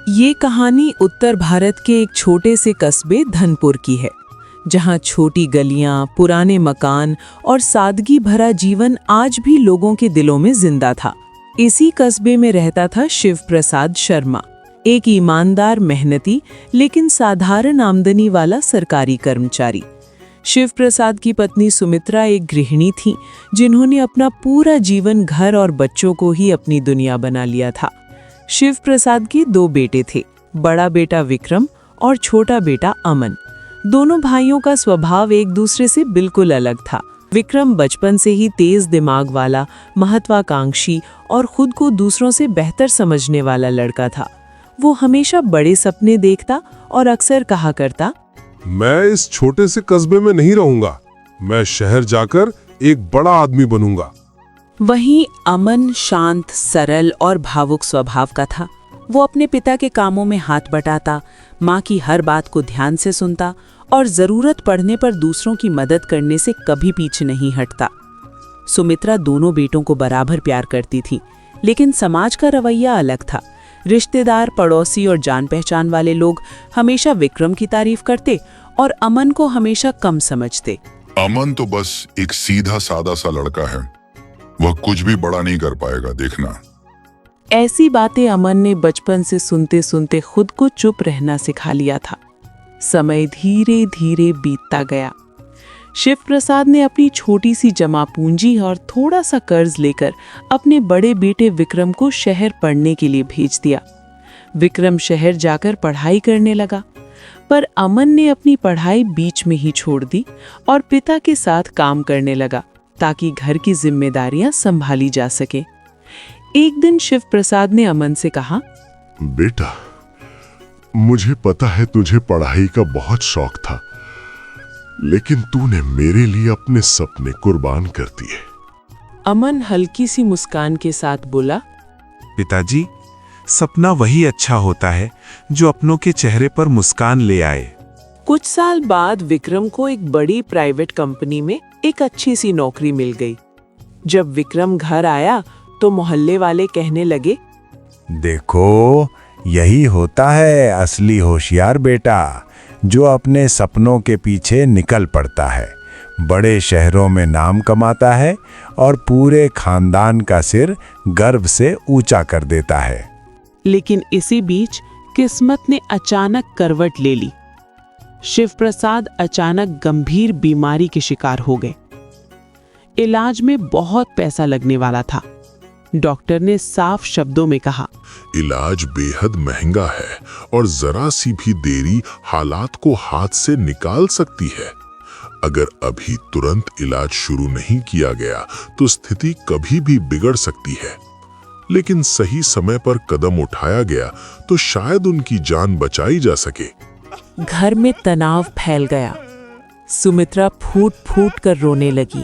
ये कहानी उत्तर भारत के एक छोटे से कस्बे धनपुर की है, जहाँ छोटी गलियाँ, पुराने मकान और सादगी भरा जीवन आज भी लोगों के दिलों में जिंदा था। इसी कस्बे में रहता था शिव प्रसाद शर्मा, एक ईमानदार, मेहनती लेकिन साधारण आमदनी वाला सरकारी कर्मचारी। शिव प्रसाद की पत्नी सुमित्रा एक गृहिणी थीं, जिन्होंने अपना पूरा जीवन घर और बच्चों को ही अपनी दुनिया बना लिया था। शिव प्रसाद के 2 बेटे थे, बड़ा बेटा विक्रम और छोटा बेटा अमन। दोनों भाइयों का स्वभाव एक दूसरे से बिल्कुल अलग था। विक्रम बचपन से ही तेज दिमाग वाला, महत्वाकांक्षी और खुद को दूसरों से बेहतर समझने वाला लड़का था। वो हमेशा बड़े सपने देखता और अक्सर कहा करता, मैं इस छोटे से कस्बे में नहीं रहूंगा, मैं शहर जाकर एक बड़ा आदमी बनूंगा। वहीं अमन शांत, सरल और भावुक स्वभाव का था। वो अपने पिता के कामों में हाथ बटाता, माँ की हर बात को ध्यान से सुनता और जरूरत पड़ने पर दूसरों की मदद करने से कभी पीछे नहीं हटता। सुमित्रा दोनों बेटों को बराबर प्यार करती थी, लेकिन समाज का रवैया अलग था। रिश्तेदार, पड़ोसी और जान पहचान वाले लोग हमेशा विक्रम की तारीफ करते और अमन को हमेशा कम समझते। अमन तो बस एक सीधा सादा सा लड़का है, वह कुछ भी बड़ा नहीं कर पाएगा, देखना। ऐसी बातें अमन ने बचपन से सुनते सुनते खुद को चुप रहना सिखा लिया था। समय धीरे धीरे बीतता गया। शिव प्रसाद ने अपनी छोटी सी जमा पूंजी और थोड़ा सा कर्ज लेकर अपने बड़े बेटे विक्रम को शहर पढ़ने के लिए भेज दिया। विक्रम शहर जाकर पढ़ाई करने लगा, पर अमन ने अपनी पढ़ाई बीच में ही छोड़ दी और पिता के साथ काम करने लगा, ताकि घर की जिम्मेदारियां संभाली जा सके। एक दिन शिव प्रसाद ने अमन से कहा, बेटा, मुझे पता है तुझे पढ़ाई का बहुत शौक था, लेकिन तूने मेरे लिए अपने सपने कुर्बान कर दिए। अमन हल्की सी मुस्कान के साथ बोला, पिताजी, सपना वही अच्छा होता है जो अपनों के चेहरे पर मुस्कान ले आए। कुछ साल बाद विक्रम को एक बड़ी प्राइवेट कंपनी में एक अच्छी सी नौकरी मिल गई। जब विक्रम घर आया तो मोहल्ले वाले कहने लगे, देखो, यही होता है असली होशियार बेटा, जो अपने सपनों के पीछे निकल पड़ता है, बड़े शहरों में नाम कमाता है और पूरे खानदान का सिर गर्व से ऊंचा कर देता है। लेकिन इसी बीच किस्मत ने अचानक करवट ले ली। शिव प्रसाद अचानक गंभीर बीमारी के शिकार हो गए। इलाज में बहुत पैसा लगने वाला था। डॉक्टर ने साफ शब्दों में कहा, इलाज बेहद महंगा है और जरा सी भी देरी हालात को हाथ से निकाल सकती है। अगर अभी तुरंत इलाज शुरू नहीं किया गया तो स्थिति कभी भी बिगड़ सकती है, लेकिन सही समय पर कदम उठाया गया तो शायद उनकी जान बचाई जा सके। घर में तनाव फैल गया। सुमित्रा फूट फूट कर रोने लगी।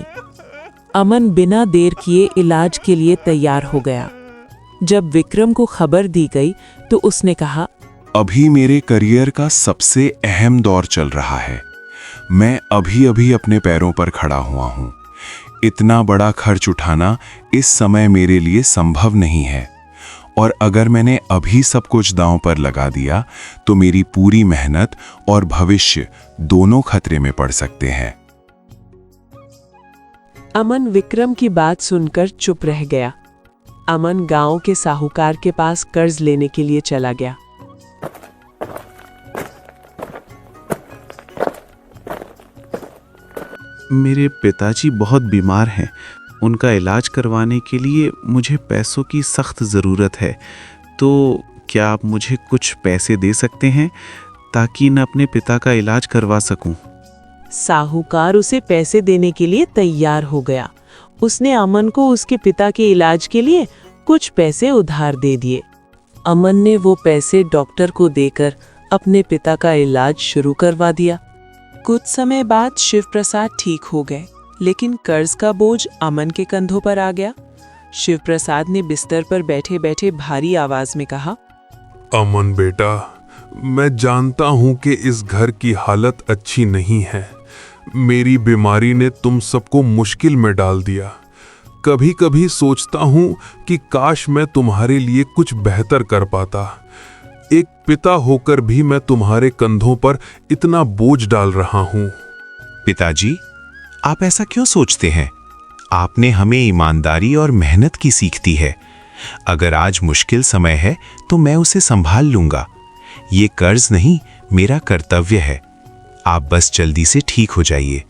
अमन बिना देर किए इलाज के लिए तैयार हो गया। जब विक्रम को खबर दी गई तो उसने कहा, अभी मेरे करियर का सबसे अहम दौर चल रहा है। मैं अभी अभी अपने पैरों पर खड़ा हुआ हूँ। इतना बड़ा खर्च उठाना इस समय मेरे लिए संभव नहीं है, और अगर मैंने अभी सब कुछ दांव पर लगा दिया तो मेरी पूरी मेहनत और भविष्य दोनों खतरे में पड़ सकते हैं। अमन विक्रम की बात सुनकर चुप रह गया। अमन गांव के साहूकार के पास कर्ज लेने के लिए चला गया। मेरे पिताजी बहुत बीमार हैं। उनका इलाज करवाने के लिए मुझे पैसों की सख्त ज़रूरत है, तो क्या आप मुझे कुछ पैसे दे सकते हैं ताकि मैं अपने पिता का इलाज करवा सकूं? साहूकार उसे पैसे देने के लिए तैयार हो गया। उसने अमन को उसके पिता के इलाज के लिए कुछ पैसे उधार दे दिए। अमन ने वो पैसे डॉक्टर को देकर अपने पिता का इलाज शुरू करवा दिया। कुछ समय बाद शिव प्रसाद ठीक हो गए, लेकिन कर्ज का बोझ अमन के कंधों पर आ गया। शिव प्रसाद ने बिस्तर पर बैठे बैठे भारी आवाज में कहा, अमन बेटा, मैं जानता हूं कि इस घर की हालत अच्छी नहीं है। मेरी बीमारी ने तुम सबको मुश्किल में डाल दिया। कभी कभी सोचता हूं कि काश मैं तुम्हारे लिए कुछ बेहतर कर पाता। एक पिता होकर भी मैं तुम्हारे कंधों पर इतना बोझ डाल रहा हूं। पिताजी, आप ऐसा क्यों सोचते हैं? आपने हमें ईमानदारी और मेहनत की सीख दी है। अगर आज मुश्किल समय है तो मैं उसे संभाल लूंगा। ये कर्ज नहीं, मेरा कर्तव्य है। आप बस जल्दी से ठीक हो जाइए,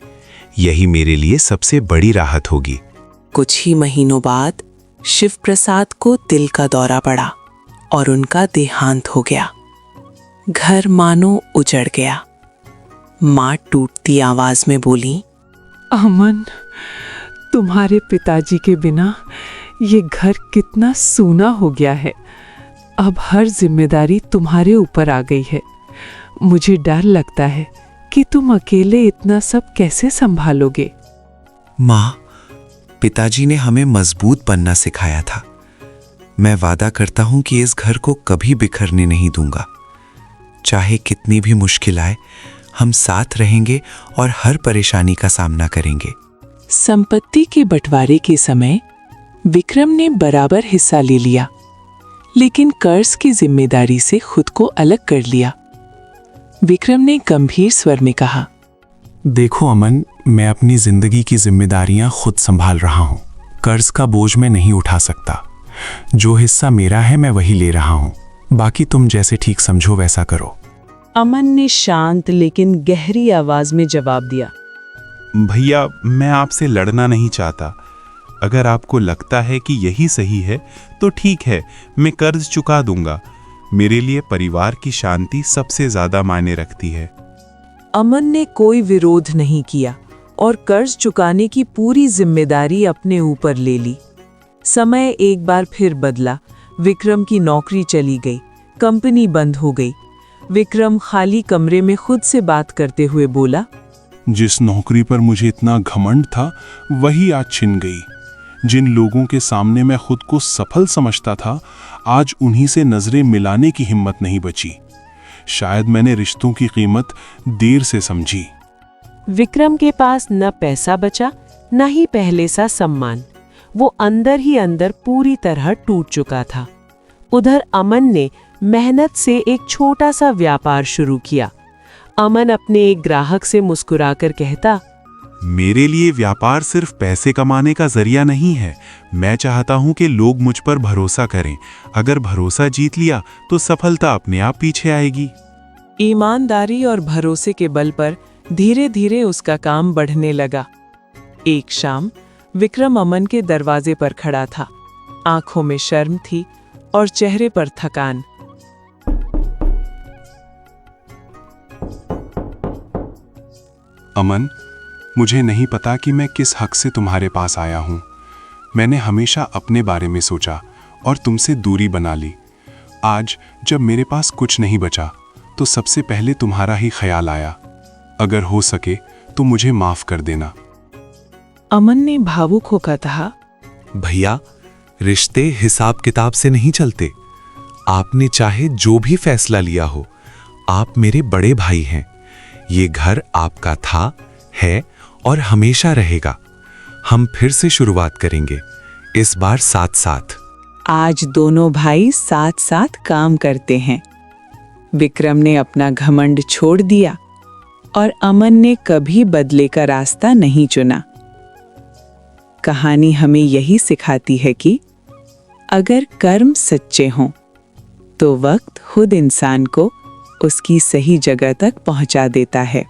यही मेरे लिए सबसे बड़ी राहत होगी। कुछ ही महीनों बाद शिव प्रसाद को दिल का दौरा पड़ा और उनका देहांत हो गया। घर मानो उजड़ गया। माँ टूटती आवाज में बोली, अमन, तुम्हारे पिताजी के बिना ये घर कितना सूना हो गया है। अब हर जिम्मेदारी तुम्हारे ऊपर आ गई है। मुझे डर लगता है कि तुम अकेले इतना सब कैसे संभालोगे। माँ, पिताजी ने हमें मजबूत बनना सिखाया था। मैं वादा करता हूं कि इस घर को कभी बिखरने नहीं दूंगा। चाहे कितनी भी मुश्किल आए, हम साथ रहेंगे और हर परेशानी का सामना करेंगे। संपत्ति के बंटवारे के समय विक्रम ने बराबर हिस्सा ले लिया, लेकिन कर्ज की जिम्मेदारी से खुद को अलग कर लिया। विक्रम ने गंभीर स्वर में कहा, देखो अमन, मैं अपनी जिंदगी की जिम्मेदारियां खुद संभाल रहा हूं। कर्ज का बोझ मैं नहीं उठा सकता। जो हिस्सा मेरा है मैं वही ले रहा हूं। बाकी तुम जैसे ठीक समझो वैसा करो। अमन ने शांत लेकिन गहरी आवाज में जवाब दिया, भैया, मैं आपसे लड़ना नहीं चाहता। अगर आपको लगता है कि यही सही है तो ठीक है, मैं कर्ज चुका दूंगा। मेरे लिए परिवार की शांति सबसे ज्यादा मायने रखती है। अमन ने कोई विरोध नहीं किया और कर्ज चुकाने की पूरी जिम्मेदारी अपने ऊपर ले ली। समय एक बार फिर बदला। विक्रम की नौकरी चली गई, कंपनी बंद हो गई। विक्रम खाली कमरे में खुद से बात करते हुए बोला, जिस नौकरी पर मुझे इतना घमंड था वही आज छिन गई। जिन लोगों के सामने मैं खुद को सफल समझता था, आज उन्हीं से नजरें मिलाने की हिम्मत नहीं बची। शायद मैंने रिश्तों की कीमत देर से समझी। विक्रम के पास न पैसा बचा, न ही पहले सा सम्मान। वो अंदर ही अंदर पूरी तरह टूट चुका था। उधर अमन ने मेहनत से एक छोटा सा व्यापार शुरू किया। अमन अपने एक ग्राहक से मुस्कुराकर कहता, मेरे लिए व्यापार सिर्फ पैसे कमाने का जरिया नहीं है। मैं चाहता हूं कि लोग मुझ पर भरोसा करें। अगर भरोसा जीत लिया तो सफलता अपने आप पीछे आएगी। ईमानदारी और भरोसे के बल पर धीरे धीरे उसका काम बढ़ने लगा। एक शाम विक्रम अमन के दरवाजे पर खड़ा था। आंखों में शर्म थी और चेहरे पर थकान। अमन, मुझे नहीं पता कि मैं किस हक से तुम्हारे पास आया हूं। मैंने हमेशा अपने बारे में सोचा और तुमसे दूरी बना ली। आज जब मेरे पास कुछ नहीं बचा तो सबसे पहले तुम्हारा ही ख्याल आया। अगर हो सके तो मुझे माफ कर देना। अमन ने भावुक होकर कहा, भैया, रिश्ते हिसाब किताब से नहीं चलते। आपने चाहे जो भी फैसला लिया हो, आप मेरे बड़े भाई हैं। ये घर आपका था, है और हमेशा रहेगा। हम फिर से शुरुआत करेंगे, इस बार साथ साथ। आज दोनों भाई साथ साथ काम करते हैं। विक्रम ने अपना घमंड छोड़ दिया और अमन ने कभी बदले का रास्ता नहीं चुना। कहानी हमें यही सिखाती है कि अगर कर्म सच्चे हों तो वक्त खुद इंसान को उसकी सही जगह तक पहुंचा देता है।